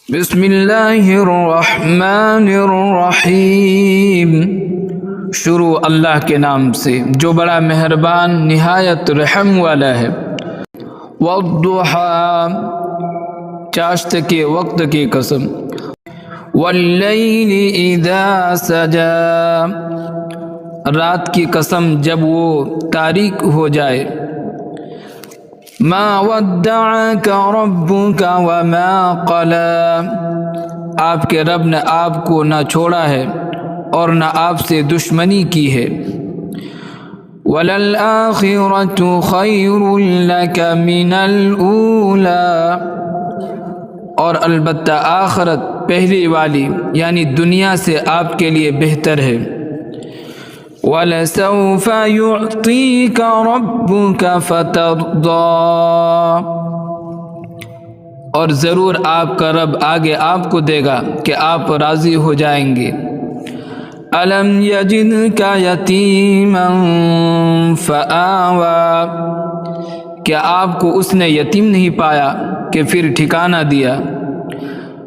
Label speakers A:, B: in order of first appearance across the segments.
A: بسم اللہ الرحمن الرحیم۔ شروع اللہ کے نام سے جو بڑا مہربان نہایت رحم والا ہے۔ والضحیٰ، چاشت کے وقت کی قسم۔ واللیل اذا سجا، رات کی قسم جب وہ تاریک ہو جائے۔ ما ودعك ربك وما قلى، آپ کے رب نے آپ کو نہ چھوڑا ہے اور نہ آپ سے دشمنی کی ہے۔ وَلَلْآخِرَةُ خَيْرٌ لَكَ مِنَ الْأُولَى، اور البتہ آخرت پہلی والی یعنی دنیا سے آپ کے لیے بہتر ہے۔ وَلَسَوْفَ يُعْطِيكَ رَبُّكَ فَتَرْضَىٰ، اور ضرور آپ کا رب آگے آپ کو دے گا کہ آپ راضی ہو جائیں گے۔ أَلَمْ يَجِدْكَ يَتِيمًا فَآوَىٰ، کیا آپ کو اس نے یتیم نہیں پایا کہ پھر ٹھکانہ دیا۔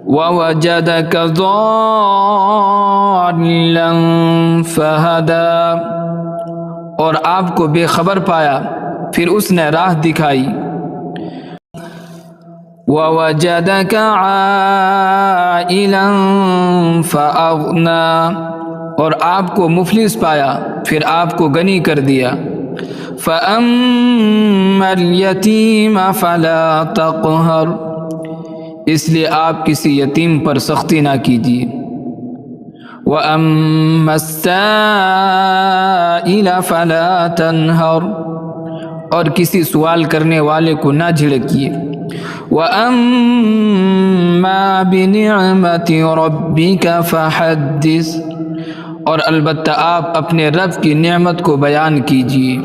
A: وَوَجَدَكَ ضَالًّا فَهَدَىٰ، اور آپ کو بے خبر پایا پھر اس نے راہ دکھائی۔ وَوَجَدَكَ عَائِلًا فَأَغْنَىٰ، اور آپ کو مفلس پایا پھر آپ کو غنی کر دیا۔ فَأَمَّا الْيَتِيمَ فَلَا تَقْهَرْ، اس لیے آپ کسی یتیم پر سختی نہ کیجیے۔ وَأَمَّا السَّائِلَ فَلَا تَنْهَرْ، اور کسی سوال کرنے والے کو نہ جھڑکیے۔ وَأَمَّا بِنِعْمَةِ رَبِّكَ فَحَدِّثْ، اور البتہ آپ اپنے رب کی نعمت کو بیان کیجیے۔